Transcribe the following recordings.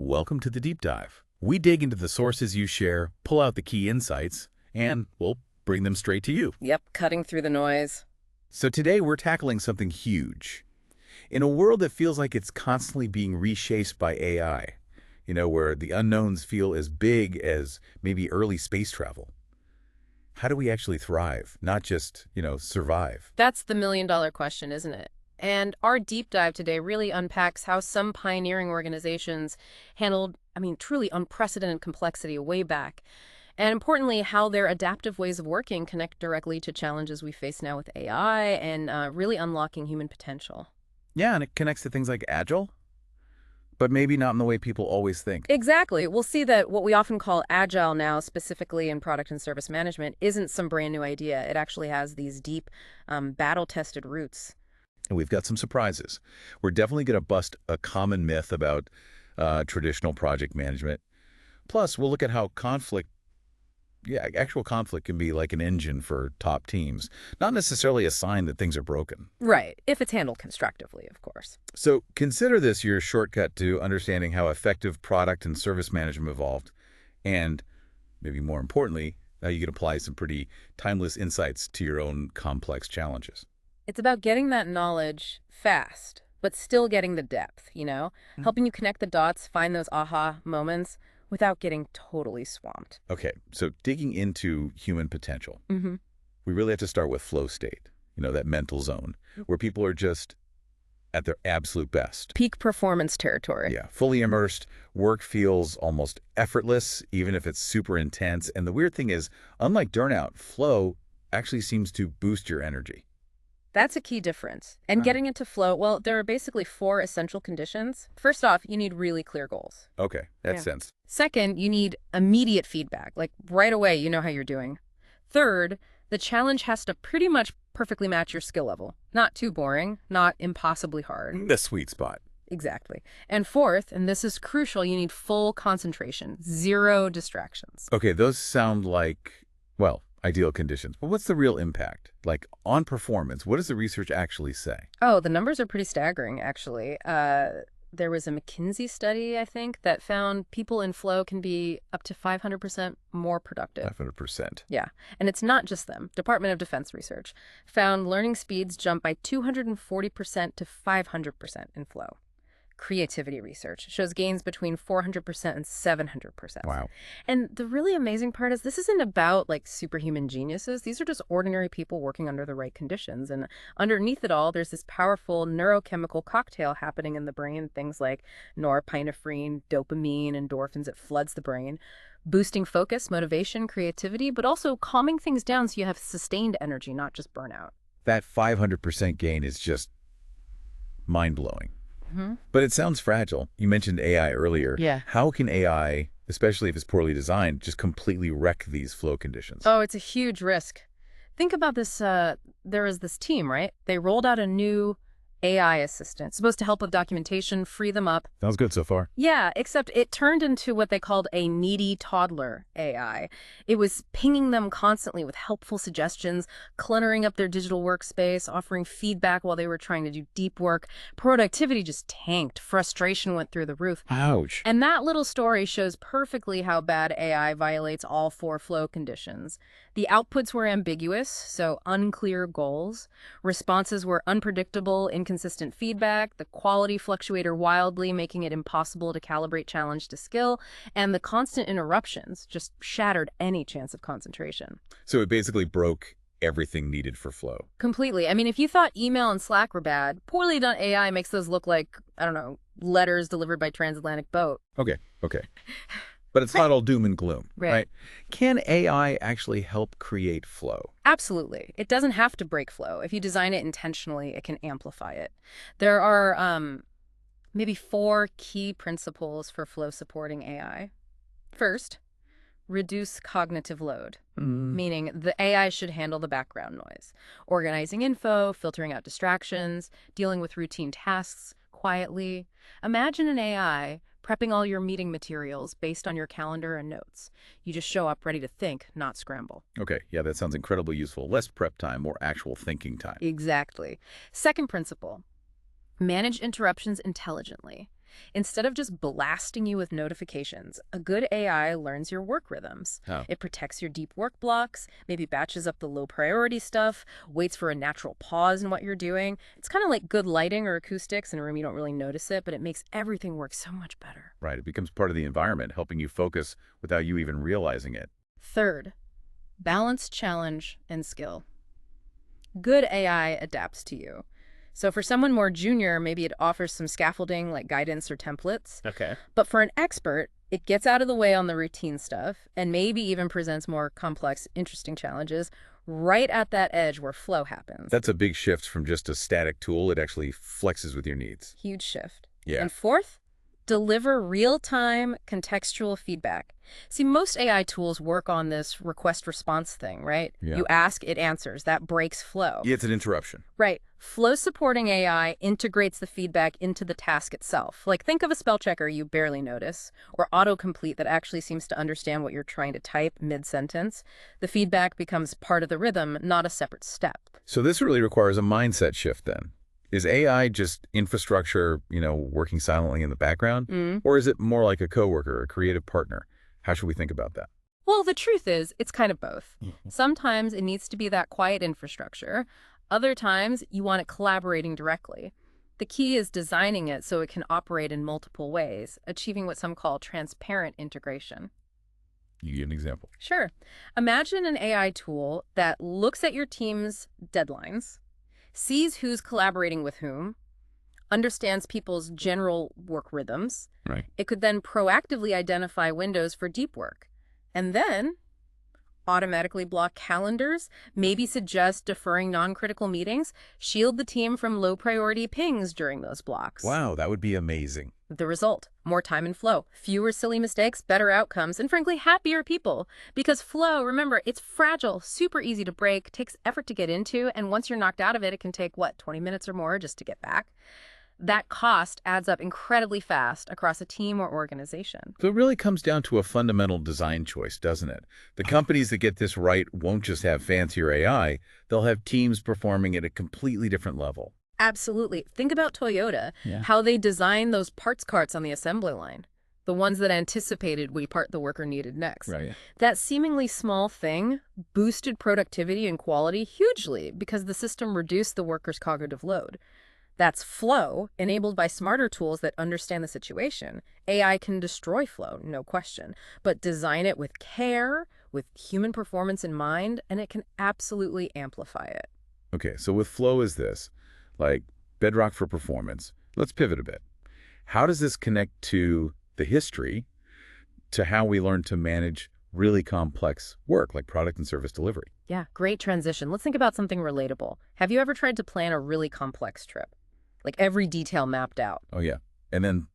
Welcome to the Deep Dive. We dig into the sources you share, pull out the key insights, and we'll bring them straight to you. Yep, cutting through the noise. So today we're tackling something huge. In a world that feels like it's constantly being reshaped by AI, where the unknowns feel as big as maybe early space travel. How do we actually thrive, not just, survive? That's the million-dollar question, isn't it? And our deep dive today really unpacks how some pioneering organizations handled, truly unprecedented complexity way back. And importantly, how their adaptive ways of working connect directly to challenges we face now with AI and really unlocking human potential. Yeah, and it connects to things like Agile, but maybe not in the way people always think. Exactly. We'll see that what we often call agile now, specifically in product and service management, isn't some brand new idea. It actually has these deep, battle-tested roots. And we've got some surprises. We're definitely going to bust a common myth about traditional project management. Plus, we'll look at how actual conflict can be like an engine for top teams, not necessarily a sign that things are broken. Right, if it's handled constructively, of course. So consider this your shortcut to understanding how effective product and service management evolved, and maybe more importantly, how you can apply some pretty timeless insights to your own complex challenges. It's about getting that knowledge fast, but still getting the depth, Helping you connect the dots, find those aha moments without getting totally swamped. Okay, so digging into human potential, Mm-hmm. we really have to start with flow state, that mental zone, where people are just at their absolute best. Peak performance territory. Yeah, fully immersed. Work feels almost effortless, even if it's super intense. And the weird thing is, unlike burnout, flow actually seems to boost your energy. That's a key difference. And getting into flow, well, there are basically 4 essential conditions. First off, you need really clear goals. Okay, that's sense. Second, you need immediate feedback, like right away, you know how you're doing. Third, the challenge has to pretty much perfectly match your skill level. Not too boring, not impossibly hard. The sweet spot. Exactly. And fourth, and this is crucial, you need full concentration, 0 distractions. Okay, those sound like, well, ideal conditions. But what's the real impact? Like on performance, what does the research actually say? Oh, the numbers are pretty staggering, actually. There was a McKinsey study, I think, that found people in flow can be up to 500% more productive. 500%. Yeah, and it's not just them. Department of Defense research found learning speeds jump by 240% to 500% in flow. Creativity research shows gains between 400% and 700%. Wow. And the really amazing part is this isn't about like superhuman geniuses. These are just ordinary people working under the right conditions. And underneath it all, there's this powerful neurochemical cocktail happening in the brain, things like norepinephrine, dopamine, endorphins. It floods the brain, boosting focus, motivation, creativity, but also calming things down so you have sustained energy, not just burnout. That 500% gain is just mind-blowing. Mm-hmm. But it sounds fragile. You mentioned AI earlier. Yeah. How can AI, especially if it's poorly designed, just completely wreck these flow conditions? Oh, it's a huge risk. Think about this. There is this team, right? They rolled out a new AI assistant, supposed to help with documentation, free them up. Sounds good so far. Yeah, except it turned into what they called a needy toddler AI. It was pinging them constantly with helpful suggestions, cluttering up their digital workspace, offering feedback while they were trying to do deep work. Productivity just tanked. Frustration went through the roof. Ouch. And that little story shows perfectly how bad AI violates all 4 flow conditions. The outputs were ambiguous, so unclear goals. Responses were unpredictable, inconsistent feedback. The quality fluctuated wildly, making it impossible to calibrate challenge to skill. And the constant interruptions just shattered any chance of concentration. So it basically broke everything needed for flow. Completely. If you thought email and Slack were bad, poorly done AI makes those look like, letters delivered by transatlantic boat. Okay. But it's not all doom and gloom, Right. Can AI actually help create flow? Absolutely. It doesn't have to break flow. If you design it intentionally, it can amplify it. There are maybe 4 key principles for flow supporting AI. First, reduce cognitive load, meaning the AI should handle the background noise, organizing info, filtering out distractions, dealing with routine tasks quietly. Imagine an AI prepping all your meeting materials based on your calendar and notes. You just show up ready to think, not scramble. Okay, yeah, that sounds incredibly useful. Less prep time, more actual thinking time. Exactly. Second principle, manage interruptions intelligently. Instead of just blasting you with notifications, a good AI learns your work rhythms. Oh, It protects your deep work blocks, maybe batches up the low priority stuff, waits for a natural pause in what you're doing. It's kind of like good lighting or acoustics in a room you don't really notice it, but it makes everything work so much better. right. It becomes part of the environment, helping you focus without you even realizing it. Third, balance challenge and skill. Good AI adapts to you. So for someone more junior, maybe it offers some scaffolding like guidance or templates. Okay. But for an expert, it gets out of the way on the routine stuff and maybe even presents more complex, interesting challenges right at that edge where flow happens. That's a big shift from just a static tool. It actually flexes with your needs. Huge shift. Yeah. And fourth, deliver real-time contextual feedback. See, most AI tools work on this request-response thing, right? Yeah. You ask, it answers. That breaks flow. Yeah, it's an interruption. Right. Flow supporting AI integrates the feedback into the task itself. Like think of a spell checker you barely notice, or autocomplete that actually seems to understand what you're trying to type mid-sentence. The feedback becomes part of the rhythm, not a separate step. So this really requires a mindset shift then. Is AI just infrastructure, working silently in the background? Or is it more like a coworker, a creative partner? How should we think about that? Well, the truth is, it's kind of both. Sometimes it needs to be that quiet infrastructure. Other times, you want it collaborating directly. The key is designing it so it can operate in multiple ways, achieving what some call transparent integration. You give an example. Sure. Imagine an AI tool that looks at your team's deadlines, sees who's collaborating with whom, understands people's general work rhythms. Right. It could then proactively identify windows for deep work, and then automatically block calendars, maybe suggest deferring non-critical meetings, shield the team from low-priority pings during those blocks. Wow, that would be amazing. The result, more time and flow, fewer silly mistakes, better outcomes, and frankly, happier people. Because flow, remember, it's fragile, super easy to break, takes effort to get into, and once you're knocked out of it, it can take, 20 minutes or more just to get back? That cost adds up incredibly fast across a team or organization. So it really comes down to a fundamental design choice, doesn't it? The companies that get this right won't just have fancier AI, they'll have teams performing at a completely different level. Absolutely. Think about Toyota, Yeah. how they designed those parts carts on the assembly line, the ones that anticipated which part the worker needed next. Right. That seemingly small thing boosted productivity and quality hugely because the system reduced the worker's cognitive load. That's flow, enabled by smarter tools that understand the situation. AI can destroy flow, no question, but design it with care, with human performance in mind, and it can absolutely amplify it. Okay, so with flow is this, like bedrock for performance. Let's pivot a bit. How does this connect to the history, to how we learn to manage really complex work, like product and service delivery? Yeah, great transition. Let's think about something relatable. Have you ever tried to plan a really complex trip? Like every detail mapped out. Oh, yeah. And then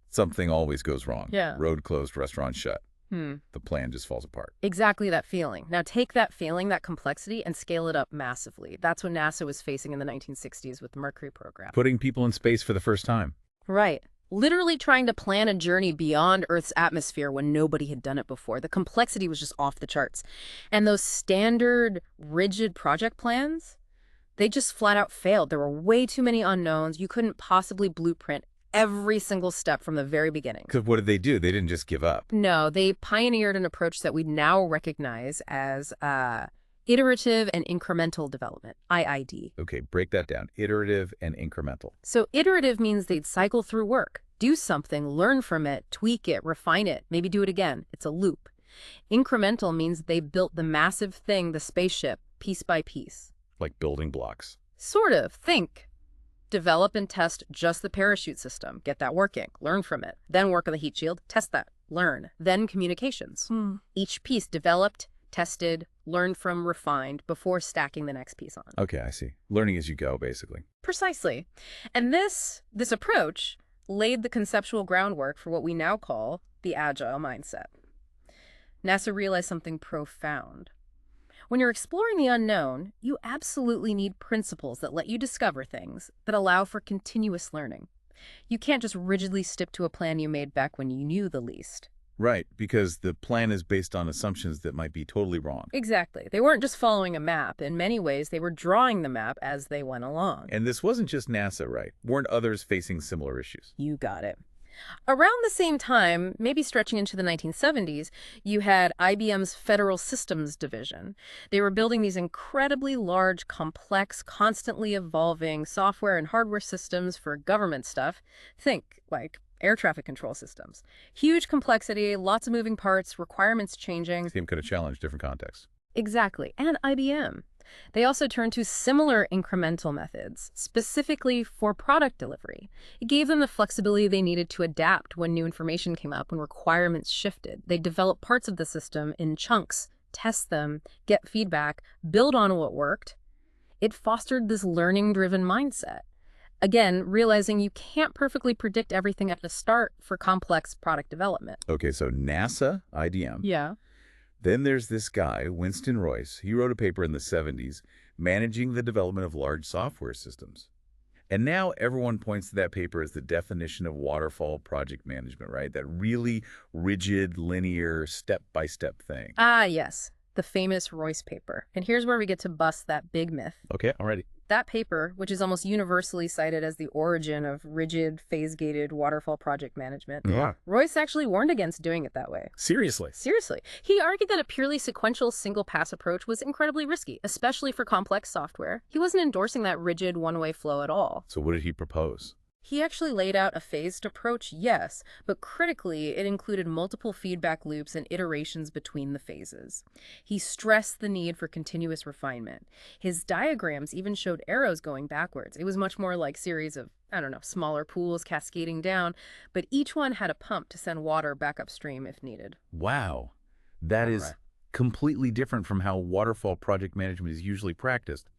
something always goes wrong. Yeah. Road closed, restaurant shut. The plan just falls apart. Exactly that feeling. Now take that feeling, that complexity, and scale it up massively. That's what NASA was facing in the 1960s with the Mercury program. Putting people in space for the first time. Right. Literally trying to plan a journey beyond Earth's atmosphere when nobody had done it before. The complexity was just off the charts. And those standard, rigid project plans, they just flat out failed. There were way too many unknowns. You couldn't possibly blueprint every single step from the very beginning. Because what did they do? They didn't just give up. No, they pioneered an approach that we now recognize as iterative and incremental development, IID. Okay, break that down. Iterative and incremental. So iterative means they'd cycle through work, do something, learn from it, tweak it, refine it, maybe do it again. It's a loop. Incremental means they built the massive thing, the spaceship, piece by piece. Like building blocks. Sort of. Think. Develop and test just the parachute system. Get that working. Learn from it. Then work on the heat shield. Test that. Learn. Then communications. Each piece developed, tested, learned from, refined before stacking the next piece on. Okay, I see. Learning as you go, basically. Precisely. And this approach laid the conceptual groundwork for what we now call the agile mindset. NASA realized something profound. When you're exploring the unknown, you absolutely need principles that let you discover things, that allow for continuous learning. You can't just rigidly stick to a plan you made back when you knew the least. Right, because the plan is based on assumptions that might be totally wrong. Exactly. They weren't just following a map. In many ways, they were drawing the map as they went along. And this wasn't just NASA, right? Weren't others facing similar issues? You got it. Around the same time, maybe stretching into the 1970s, you had IBM's Federal Systems Division. They were building these incredibly large, complex, constantly evolving software and hardware systems for government stuff. Think like air traffic control systems. Huge complexity, lots of moving parts, requirements changing. Same kind of challenge, different context. Exactly. And IBM. They also turned to similar incremental methods, specifically for product delivery. It gave them the flexibility they needed to adapt when new information came up, when requirements shifted. They developed parts of the system in chunks, test them, get feedback, build on what worked. It fostered this learning-driven mindset. Again, realizing you can't perfectly predict everything at the start for complex product development. Okay, so NASA, IBM. Yeah. Then there's this guy, Winston Royce. He wrote a paper in the 70s managing the development of large software systems. And now everyone points to that paper as the definition of waterfall project management, right? That really rigid, linear, step-by-step thing. Ah, yes. The famous Royce paper. And here's where we get to bust that big myth. Okay, already. That paper, which is almost universally cited as the origin of rigid, phase-gated waterfall project management, Yeah. Royce actually warned against doing it that way. Seriously. Seriously. He argued that a purely sequential single-pass approach was incredibly risky, especially for complex software. He wasn't endorsing that rigid one-way flow at all. So what did he propose? He actually laid out a phased approach, yes, but critically, it included multiple feedback loops and iterations between the phases. He stressed the need for continuous refinement. His diagrams even showed arrows going backwards. It was much more like a series of, smaller pools cascading down, but each one had a pump to send water back upstream if needed. Wow. That is Right. completely different from how waterfall project management is usually practiced.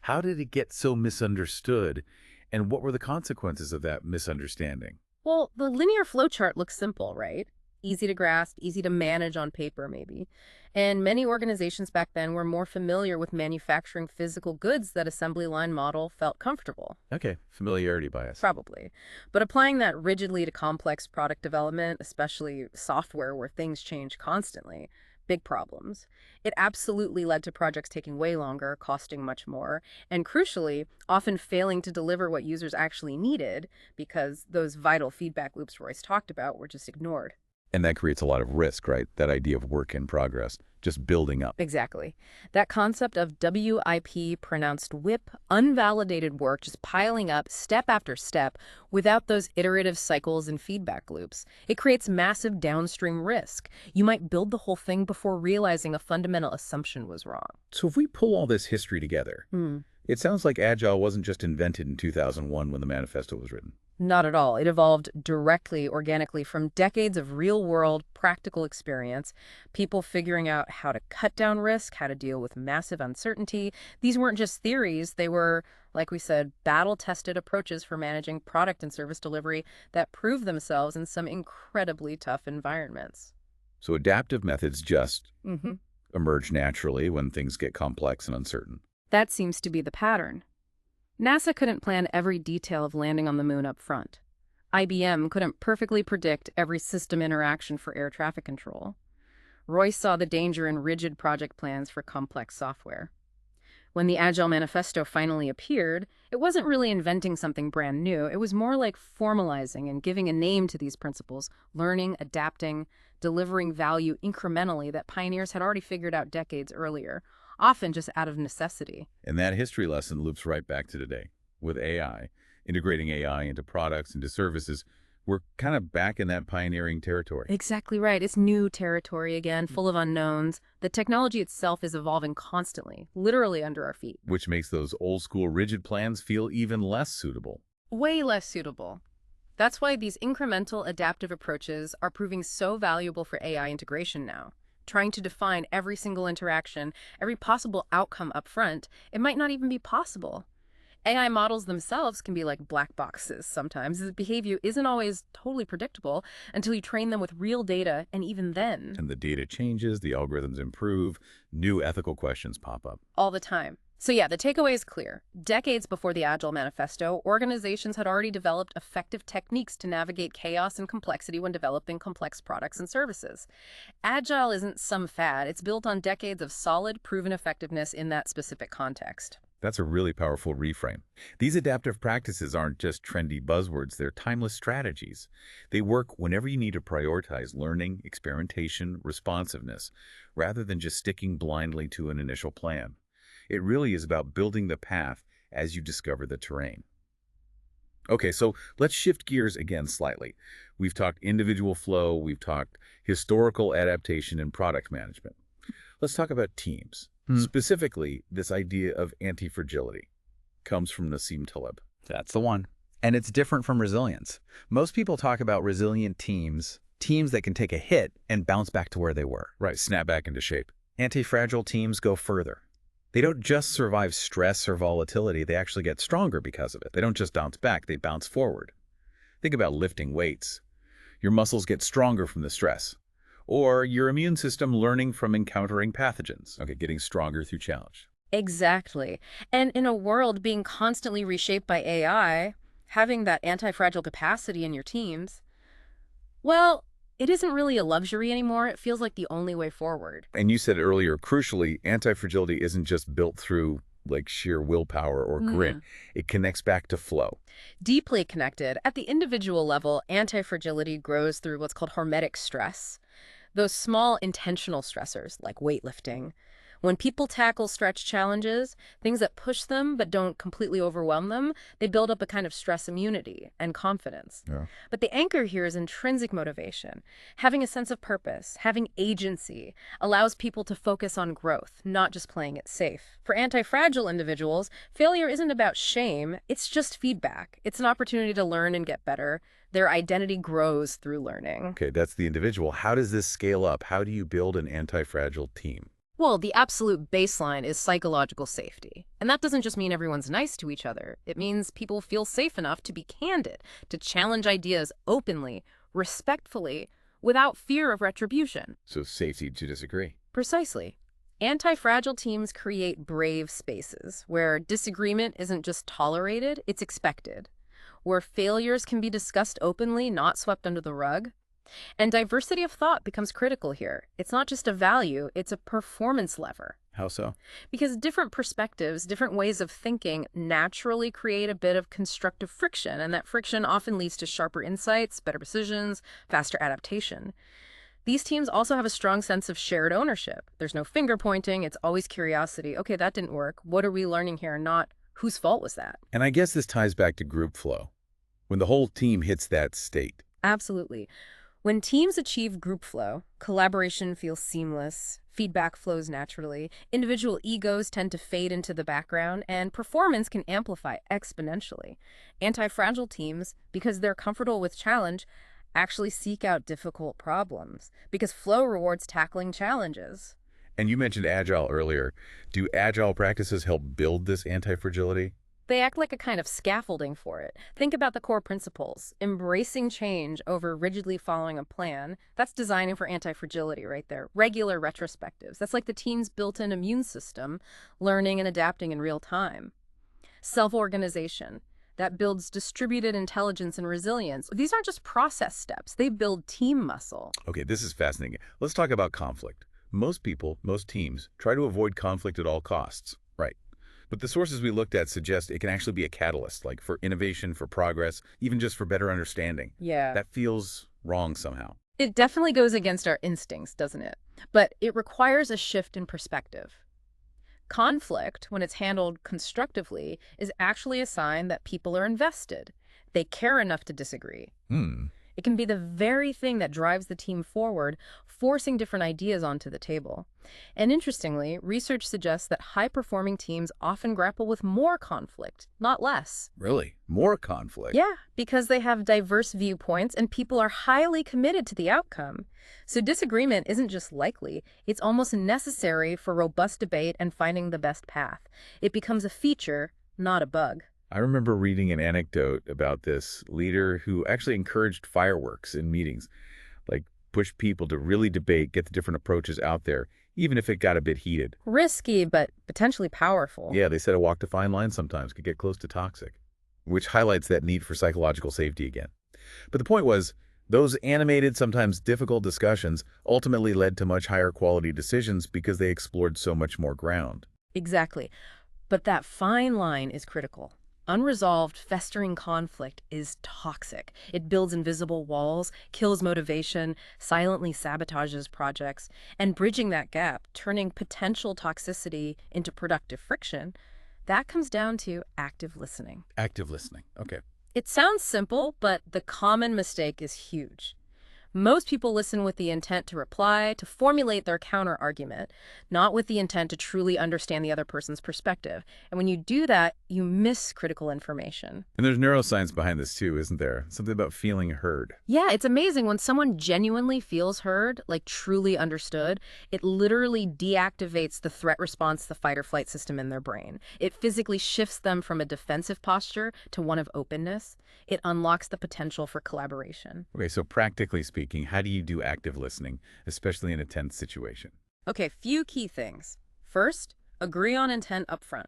How did it get so misunderstood? And what were the consequences of that misunderstanding? Well, the linear flowchart looks simple, right? Easy to grasp, easy to manage on paper, maybe. And many organizations back then were more familiar with manufacturing physical goods that assembly line model felt comfortable. Okay, familiarity bias. Probably. But applying that rigidly to complex product development, especially software where things change constantly, big problems. It absolutely led to projects taking way longer, costing much more, and crucially, often failing to deliver what users actually needed because those vital feedback loops Royce talked about were just ignored. And that creates a lot of risk, right? That idea of work in progress, just building up. Exactly. That concept of WIP, pronounced WIP, unvalidated work just piling up step after step without those iterative cycles and feedback loops. It creates massive downstream risk. You might build the whole thing before realizing a fundamental assumption was wrong. So if we pull all this history together, it sounds like Agile wasn't just invented in 2001 when the manifesto was written. Not at all. It evolved directly, organically, from decades of real-world, practical experience, people figuring out how to cut down risk, how to deal with massive uncertainty. These weren't just theories. They were, like we said, battle-tested approaches for managing product and service delivery that proved themselves in some incredibly tough environments. So adaptive methods just emerge naturally when things get complex and uncertain. That seems to be the pattern. NASA couldn't plan every detail of landing on the moon up front. IBM couldn't perfectly predict every system interaction for air traffic control. Royce saw the danger in rigid project plans for complex software. When the Agile Manifesto finally appeared, it wasn't really inventing something brand new. It was more like formalizing and giving a name to these principles, learning, adapting, delivering value incrementally that pioneers had already figured out decades earlier, often just out of necessity. And that history lesson loops right back to today. With AI, integrating AI into products, into services, we're kind of back in that pioneering territory. Exactly right. It's new territory again, full of unknowns. The technology itself is evolving constantly, literally under our feet. Which makes those old school rigid plans feel even less suitable. Way less suitable. That's why these incremental adaptive approaches are proving so valuable for AI integration now. Trying to define every single interaction, every possible outcome up front, it might not even be possible. AI models themselves can be like black boxes sometimes. The behavior isn't always totally predictable until you train them with real data, and even then. And the data changes, the algorithms improve, new ethical questions pop up. All the time. So yeah, the takeaway is clear. Decades before the Agile Manifesto, organizations had already developed effective techniques to navigate chaos and complexity when developing complex products and services. Agile isn't some fad. It's built on decades of solid, proven effectiveness in that specific context. That's a really powerful reframe. These adaptive practices aren't just trendy buzzwords, they're timeless strategies. They work whenever you need to prioritize learning, experimentation, responsiveness, rather than just sticking blindly to an initial plan. It really is about building the path as you discover the terrain. Okay, so let's shift gears again slightly. We've talked individual flow, we've talked historical adaptation and product management. Let's talk about teams. Specifically, this idea of anti-fragility comes from Nassim Taleb. That's the one. And it's different from resilience. Most people talk about resilient teams, teams that can take a hit and bounce back to where they were. Right, snap back into shape. Anti-fragile teams go further. They don't just survive stress or volatility, they actually get stronger because of it. They don't just bounce back, they bounce forward. Think about lifting weights. Your muscles get stronger from the stress. Or your immune system learning from encountering pathogens. Okay, getting stronger through challenge. Exactly. And in a world being constantly reshaped by AI, having that anti-fragile capacity in your teams, well, it isn't really a luxury anymore. It feels like the only way forward. And you said earlier, crucially, anti-fragility isn't just built through like sheer willpower or grit. It connects back to flow. Deeply connected. At the individual level, anti-fragility grows through what's called hormetic stress. Those small intentional stressors, like weightlifting. When people tackle stretch challenges, things that push them but don't completely overwhelm them, they build up a kind of stress immunity and confidence. Yeah. But the anchor here is intrinsic motivation. Having a sense of purpose, having agency, allows people to focus on growth, not just playing it safe. For anti-fragile individuals, failure isn't about shame, it's just feedback. It's an opportunity to learn and get better. Their identity grows through learning. Okay, that's the individual. How does this scale up? How do you build an anti-fragile team? Well, the absolute baseline is psychological safety. And that doesn't just mean everyone's nice to each other. It means people feel safe enough to be candid, to challenge ideas openly, respectfully, without fear of retribution. So safety to disagree. Precisely. Anti-fragile teams create brave spaces where disagreement isn't just tolerated, it's expected, where failures can be discussed openly, not swept under the rug. And diversity of thought becomes critical here. It's not just a value, it's a performance lever. How so? Because different perspectives, different ways of thinking naturally create a bit of constructive friction, and that friction often leads to sharper insights, better decisions, faster adaptation. These teams also have a strong sense of shared ownership. There's no finger pointing, it's always curiosity. Okay, that didn't work. What are we learning here? Not whose fault was that? And I guess this ties back to group flow. When the whole team hits that state. Absolutely. When teams achieve group flow, collaboration feels seamless, feedback flows naturally, individual egos tend to fade into the background, and performance can amplify exponentially. Anti-fragile teams, because they're comfortable with challenge, actually seek out difficult problems, because flow rewards tackling challenges. And you mentioned Agile earlier. Do Agile practices help build this anti-fragility? They act like a kind of scaffolding for it. Think about the core principles. Embracing change over rigidly following a plan. That's designing for anti-fragility right there. Regular retrospectives. That's like the team's built-in immune system, learning and adapting in real time. Self-organization. That builds distributed intelligence and resilience. These aren't just process steps. They build team muscle. Okay, this is fascinating. Let's talk about conflict. Most people, most teams, try to avoid conflict at all costs. Right. But the sources we looked at suggest it can actually be a catalyst, like for innovation, for progress, even just for better understanding. Yeah. That feels wrong somehow. It definitely goes against our instincts, doesn't it? But it requires a shift in perspective. Conflict, when it's handled constructively, is actually a sign that people are invested. They care enough to disagree. It can be the very thing that drives the team forward, forcing different ideas onto the table. And interestingly, research suggests that high-performing teams often grapple with more conflict, not less. Really? More conflict? Yeah, because they have diverse viewpoints and people are highly committed to the outcome. So disagreement isn't just likely, it's almost necessary for robust debate and finding the best path. It becomes a feature, not a bug. I remember reading an anecdote about this leader who actually encouraged fireworks in meetings, like push people to really debate, get the different approaches out there, even if it got a bit heated. Risky, but potentially powerful. Yeah, they said a walk a fine line sometimes could get close to toxic, which highlights that need for psychological safety again. But the point was, those animated, sometimes difficult discussions ultimately led to much higher quality decisions because they explored so much more ground. Exactly. But that fine line is critical. Unresolved, festering conflict is toxic. It builds invisible walls, kills motivation, silently sabotages projects, and bridging that gap, turning potential toxicity into productive friction, that comes down to active listening. Active listening. Okay. It sounds simple, but the common mistake is huge. Most people listen with the intent to reply, to formulate their counter-argument, not with the intent to truly understand the other person's perspective. And when you do that, you miss critical information. And there's neuroscience behind this too, isn't there? Something about feeling heard. Yeah, it's amazing when someone genuinely feels heard, like truly understood, it literally deactivates the threat response, the fight or flight system in their brain. It physically shifts them from a defensive posture to one of openness. It unlocks the potential for collaboration. Okay, so practically speaking, how do you do active listening, especially in a tense situation? Okay, few key things. First, agree on intent up front.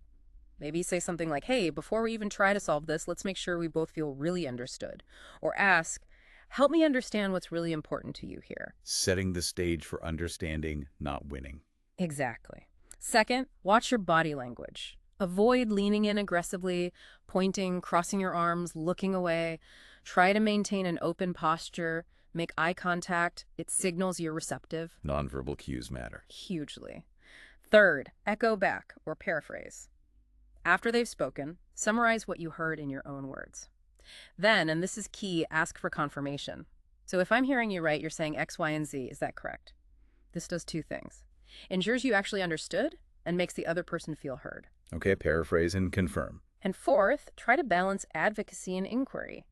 Maybe say something like, hey, before we even try to solve this, let's make sure we both feel really understood. Or ask, help me understand what's really important to you here. Setting the stage for understanding, not winning. Exactly. Second, watch your body language. Avoid leaning in aggressively, pointing, crossing your arms, looking away. Try to maintain an open posture. Make eye contact. It signals you're receptive. Nonverbal cues matter. Hugely. Third, echo back or paraphrase. After they've spoken, summarize what you heard in your own words. Then, and this is key, ask for confirmation. So if I'm hearing you right, you're saying X, Y, and Z. Is that correct? This does two things. Ensures you actually understood and makes the other person feel heard. Okay, paraphrase and confirm. And fourth, try to balance advocacy and inquiry.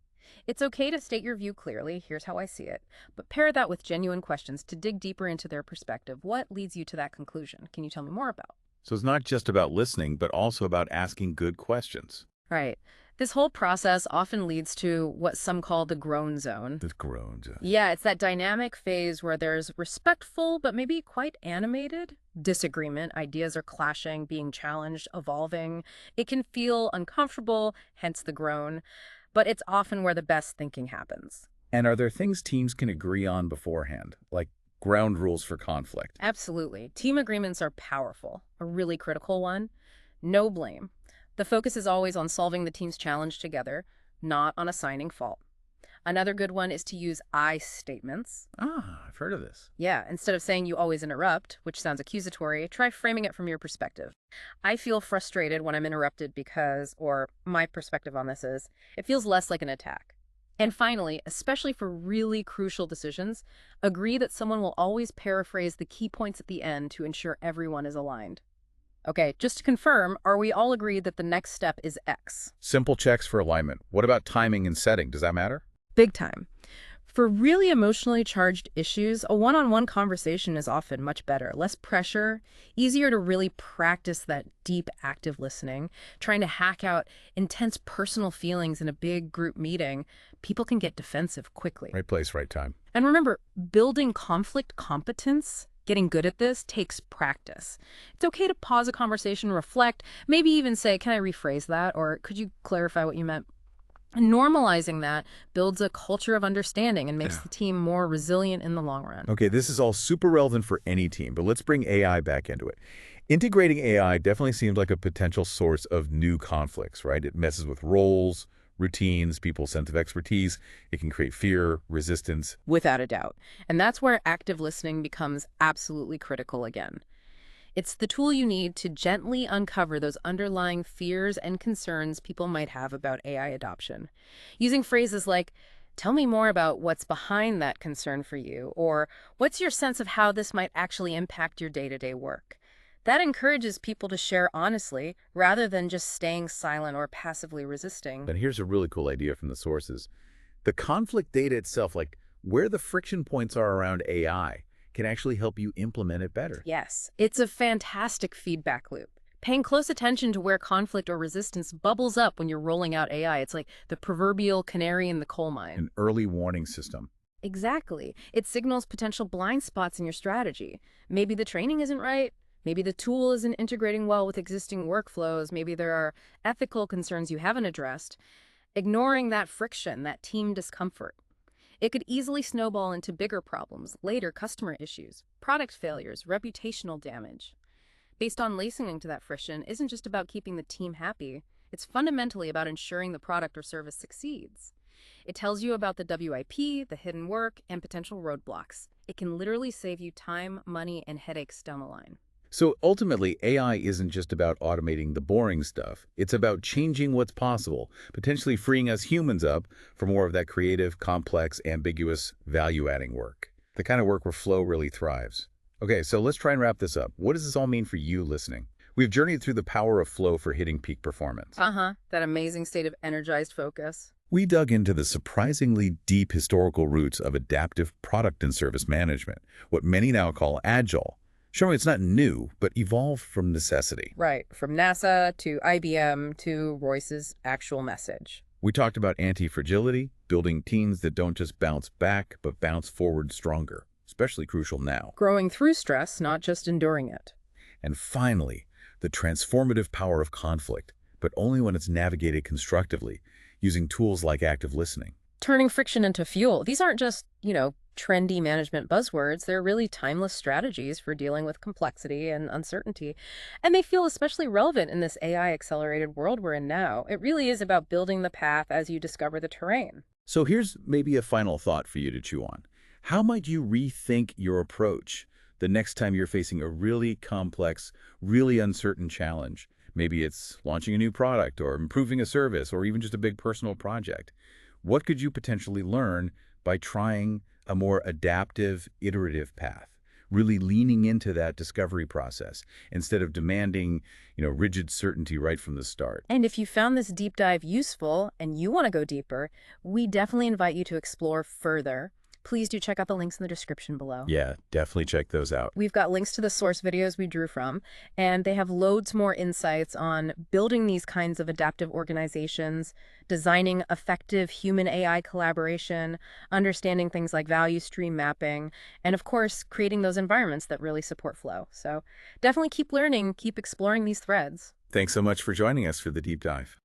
It's okay to state your view clearly, here's how I see it, but pair that with genuine questions to dig deeper into their perspective. What leads you to that conclusion? Can you tell me more about? So it's not just about listening, but also about asking good questions. Right. This whole process often leads to what some call the groan zone. The groans. Yeah, it's that dynamic phase where there's respectful, but maybe quite animated disagreement. Ideas are clashing, being challenged, evolving. It can feel uncomfortable, hence the groan, but it's often where the best thinking happens. And are there things teams can agree on beforehand, like ground rules for conflict? Absolutely. Team agreements are powerful. A really critical one, no blame. The focus is always on solving the team's challenge together, not on assigning fault. Another good one is to use I statements. Ah, I've heard of this. Yeah, instead of saying you always interrupt, which sounds accusatory, try framing it from your perspective. I feel frustrated when I'm interrupted because, or my perspective on this is, it feels less like an attack. And finally, especially for really crucial decisions, agree that someone will always paraphrase the key points at the end to ensure everyone is aligned. Okay, just to confirm, are we all agreed that the next step is X? Simple checks for alignment. What about timing and setting? Does that matter? Big time. For really emotionally charged issues, a one-on-one conversation is often much better. Less pressure, easier to really practice that deep, active listening. Trying to hack out intense personal feelings in a big group meeting, people can get defensive quickly. Right place, right time. And remember, building conflict competence, getting good at this, takes practice. It's okay to pause a conversation, reflect, maybe even say, can I rephrase that? Or could you clarify what you meant? And normalizing that builds a culture of understanding and makes the team more resilient in the long run. Okay, this is all super relevant for any team, but let's bring AI back into it. Integrating AI definitely seems like a potential source of new conflicts, right? It messes with roles, routines, people's sense of expertise. It can create fear, resistance. Without a doubt. And that's where active listening becomes absolutely critical again. It's the tool you need to gently uncover those underlying fears and concerns people might have about AI adoption. Using phrases like, tell me more about what's behind that concern for you, or what's your sense of how this might actually impact your day-to-day work? That encourages people to share honestly, rather than just staying silent or passively resisting. But here's a really cool idea from the sources. The conflict data itself, like where the friction points are around AI, can actually help you implement it better. Yes, it's a fantastic feedback loop. Paying close attention to where conflict or resistance bubbles up when you're rolling out AI. It's like the proverbial canary in the coal mine. An early warning system. Exactly. It signals potential blind spots in your strategy. Maybe the training isn't right. Maybe the tool isn't integrating well with existing workflows. Maybe there are ethical concerns you haven't addressed. Ignoring that friction, that team discomfort. It could easily snowball into bigger problems, later customer issues, product failures, reputational damage. based on listening to that friction isn't just about keeping the team happy. It's fundamentally about ensuring the product or service succeeds. It tells you about the WIP, the hidden work, and potential roadblocks. It can literally save you time, money, and headaches down the line. So ultimately, AI isn't just about automating the boring stuff. It's about changing what's possible, potentially freeing us humans up for more of that creative, complex, ambiguous, value-adding work. The kind of work where flow really thrives. Okay, so let's try and wrap this up. What does this all mean for you listening? We've journeyed through the power of flow for hitting peak performance. That amazing state of energized focus. We dug into the surprisingly deep historical roots of adaptive product and service management, what many now call agile, showing it's not new, but evolved from necessity. Right, from NASA to IBM to Royce's actual message. We talked about anti-fragility, building teams that don't just bounce back, but bounce forward stronger, especially crucial now. Growing through stress, not just enduring it. And finally, the transformative power of conflict, but only when it's navigated constructively, using tools like active listening. Turning friction into fuel. These aren't just, trendy management buzzwords. They're really timeless strategies for dealing with complexity and uncertainty. And they feel especially relevant in this AI-accelerated world we're in now. It really is about building the path as you discover the terrain. So here's maybe a final thought for you to chew on. How might you rethink your approach the next time you're facing a really complex, really uncertain challenge? Maybe it's launching a new product or improving a service or even just a big personal project. What could you potentially learn by trying a more adaptive, iterative path, really leaning into that discovery process instead of demanding, rigid certainty right from the start? And if you found this deep dive useful and you want to go deeper, we definitely invite you to explore further. Please do check out the links in the description below. Yeah, definitely check those out. We've got links to the source videos we drew from, and they have loads more insights on building these kinds of adaptive organizations, designing effective human-AI collaboration, understanding things like value stream mapping, and of course, creating those environments that really support flow. So definitely keep learning, keep exploring these threads. Thanks so much for joining us for the deep dive.